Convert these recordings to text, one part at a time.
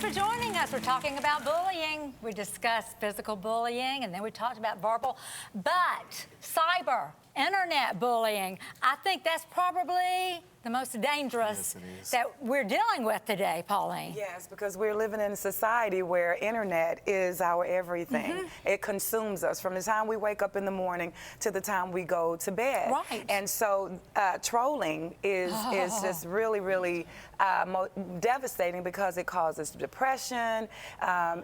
for joining us. We're talking about bullying. We discussed physical bullying, and then we talked about verbal, but cyber, internet bullying, I think that's probably the most dangerous that we're dealing with today, Pauline. Yes, because we're living in a society where internet is our everything. It consumes us from the time we wake up in the morning to the time we go to bed. Right. And so trolling is just really, really devastating because it causes depression,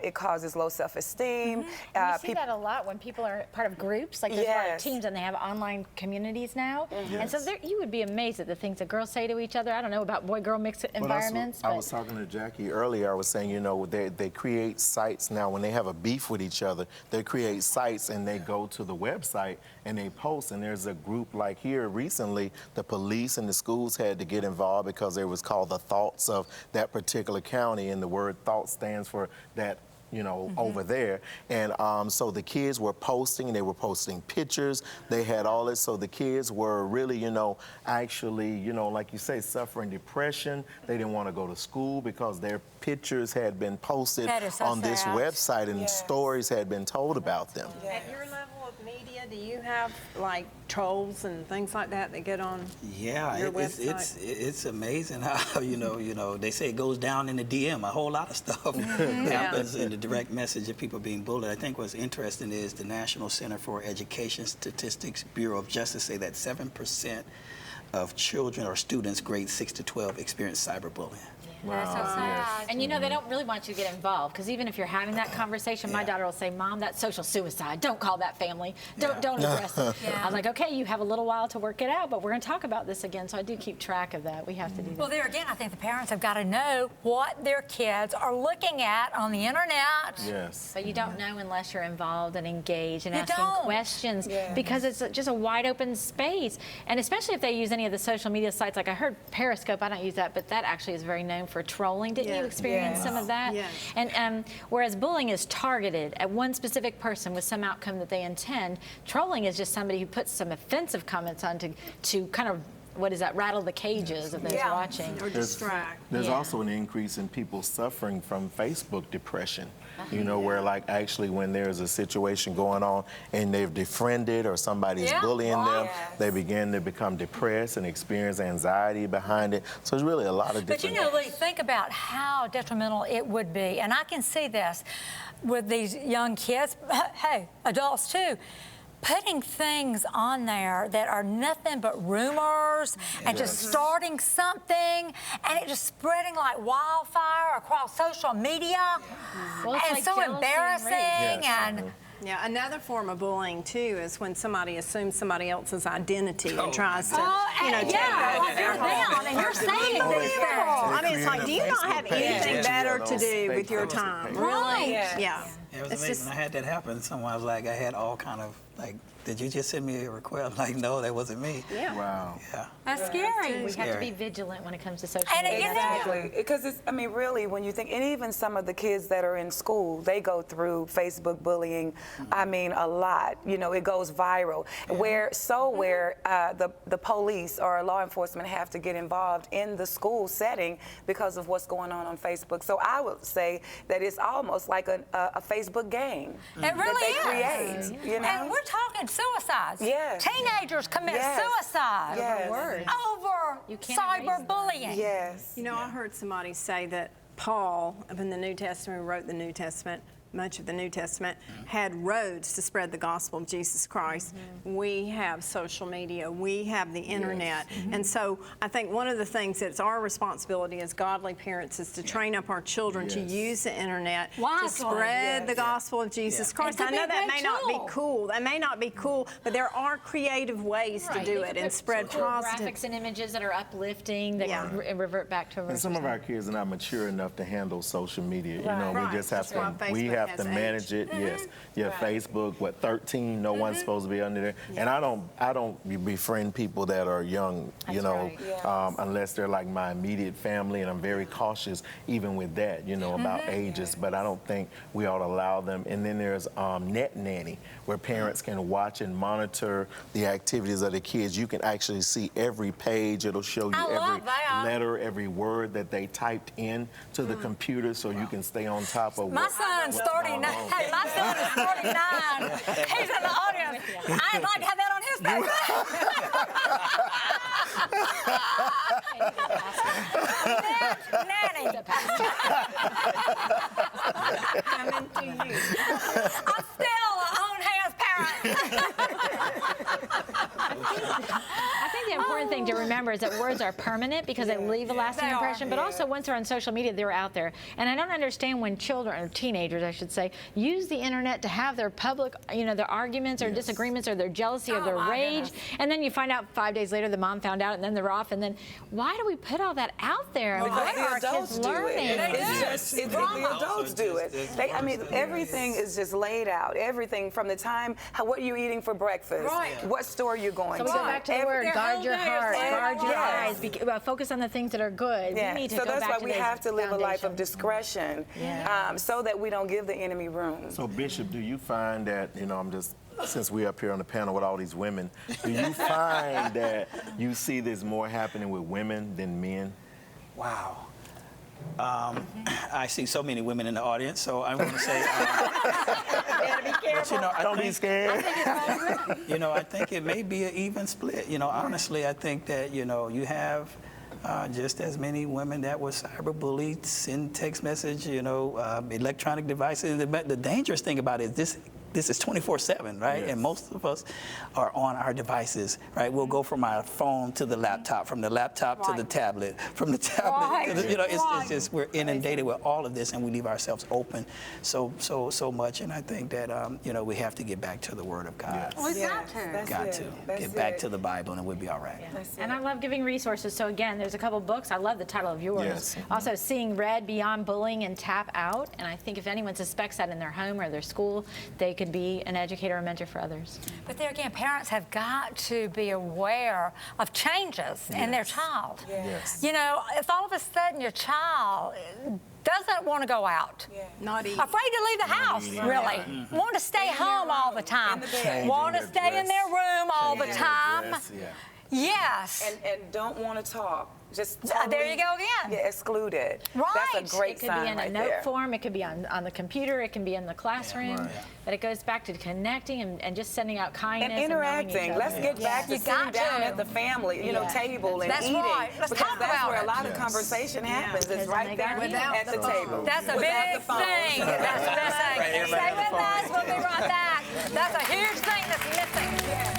it causes low self-esteem. You see that a lot when people are part of groups, like there's a lot of teams and they have online communities now. And so you would be amazed at the things that girls say to each other. I don't know about boy-girl mixed environments. I was talking to Jackie earlier. I was saying, you know, they create sites now when they have a beef with each other. They create sites and they go to the website and they post. And there's a group like here recently, the police and the schools had to get involved because it was called the thoughts of that particular county. And the word thought stands for that, you know, over there. And so the kids were posting, they were posting pictures, they had all this, so the kids were really, you know, actually, you know, like you say, suffering depression. They didn't want to go to school because their pictures had been posted on this website and stories had been told about them. At your level of media, do you have like trolls and things like that that get on your website? It's amazing how, you know, they say it goes down in the DM, a whole lot of stuff happens in the direct message of people being bullied. I think what's interesting is the National Center for Education Statistics Bureau of Justice say that 7% of children or students grades 6 to 12 experience cyberbullying. Wow. That's so sad. And you know, they don't really want you to get involved because even if you're having that conversation, my daughter will say, Mom, that's social suicide. Don't call that family. Don't address it. I was like, okay, you have a little while to work it out, but we're going to talk about this again, so I do keep track of that. We have to do that. Well, there again, I think the parents have got to know what their kids are looking at on the internet. Yes. But you don't know unless you're involved and engaged and asking questions because it's just a wide open space. And especially if they use any of the social media sites, like I heard Periscope, I don't use that, but that actually is very known for trolling. Didn't you experience some of that? Yes. And whereas bullying is targeted at one specific person with some outcome that they intend, trolling is just somebody who puts some offensive comments on to kind of, what is that, rattle the cages of those watching. Or distract. There's also an increase in people suffering from Facebook depression. You know, where like actually when there's a situation going on and they've defriended or somebody's bullying them, they begin to become depressed and experience anxiety behind it. So it's really a lot of different But you know, Lee, think about how detrimental it would be. And I can see this with these young kids, hey, adults too, putting things on there that are nothing but rumors and just starting something and it just spreading like wildfire across social media. Well, it's and like so embarrassing and yeah, another form of bullying too is when somebody assumes somebody else's identity and tries to, you know, take like you're down and you're saying these things. I mean, it's like, do you not have anything better to do with your time? Right. Yeah. It was amazing. I had that happen. Someone was like, I had all kind of like, did you just send me a request? I'm like, no, that wasn't me. Yeah. Wow. Yeah. That's scary. We have to be vigilant when it comes to social And media. Exactly, because it's, I mean, really, when you think, and even some of the kids that are in school, they go through Facebook bullying, I mean, a lot. You know, it goes viral, where the police or law enforcement have to get involved in the school setting because of what's going on Facebook. So I would say that it's almost like a Facebook gang It really that they create, you know? And we're talking suicides. Yes. Teenagers commit suicide Yes. over cyberbullying. Yes. You know, I heard somebody say that Paul, in the New Testament, who wrote the New Testament, much of the New Testament, had roads to spread the gospel of Jesus Christ. We have social media, we have the internet. And so I think one of the things that's our responsibility as godly parents is to train up our children to use the internet to spread the gospel of Jesus Christ. I know that may not be cool. That may not be cool, but there are creative ways to do it and spread positive graphics and images that are uplifting that revert back to And some of our kids are not mature enough to handle social media. You know, we just have to, have to Has manage it. Yes. Yeah, Facebook, 13, no one's supposed to be under there. And I don't befriend people that are young, you know, right. Yes. unless they're like my immediate family, and I'm very cautious even with that, you know, about ages, but I don't think we ought to allow them. And then there's Net Nanny, where parents can watch and monitor the activities of the kids. You can actually see every page. It'll show you I every love that. letter, every word that they typed in to the computer, so you can stay on top of My what, son's what's 39. going on. Hey, my son is 49. He's in the audience. I'd like to have that on his paper. Nanny. Coming to you. I'm still an own hands parent. I think the important thing to remember is that words are permanent because they leave a lasting They are. impression, but also once they're on social media, they're out there. And I don't understand when children, or teenagers, I should say, use the internet to have their public, you know, their arguments or disagreements or their jealousy or their my rage. goodness. And then you find out 5 days later the mom found out and then they're off. And then why do we put all that out there? Because What are our the adults kids do learning? it. The adults do it. I mean, everything is just laid out. Everything from the time, what you're eating for breakfast, what store you're going So to. we go back to the word, guard your heart, guard your Yes. eyes, focus on the things that are good. Yeah. We need to So go that's back why to we those have to live a life of foundations. discretion, so that we don't give the enemy room. So Bishop, do you find that, you know, since we're up here on the panel with all these women, do you find that you see this more happening with women than men? Wow. I see so many women in the audience, so I want to say, but, you know, Don't be scared. you know, I think it may be an even split. You know, honestly, I think that, you know, you have just as many women that were cyberbullied, send text message, you know, electronic devices. The dangerous thing about it is this is 24/7, right? Yes. And most of us are on our devices, right? We'll go from our phone to the laptop, from the laptop to the tablet, from the tablet to the, you know, it's just, we're inundated with all of this, and we leave ourselves open so much. And I think that, you know, we have to get back to the Word of God. We've got to. That's Got it. to That's get back it. to the Bible, and we'll be all right. And I love giving resources. So again, there's a couple books. I love the title of yours. Yes. Also, Seeing Red, Beyond Bullying and Tap Out. And I think if anyone suspects that in their home or their school, they could be an educator or mentor for others. But there again, parents have got to be aware of changes in their child. Yes. You know, if all of a sudden your child doesn't want to go out, Not easy. afraid to leave the house, really, want to stay home all the time, Changing want to their stay in dress. their room all the Changing their time. dress, yeah. Yes. And don't want to talk. Just There totally, you go again. Yeah, excluded. Right. That's a great It could sign be in a right note there. form, it could be on the computer, it can be in the classroom. right. But it goes back to connecting and just sending out kindness And knowing each interacting. other. Let's get back to You sitting got down to. at the family, you know, Yeah. table and That's eating. right. Let's because talk that's about where it. a lot of Yes. conversation happens. Because It's then right they there got Without at the the phone. table. That's a Without big the phone. thing. That's the best thing. Right, everybody Stay on the with phone. us. We'll be right back. That's a huge thing that's missing.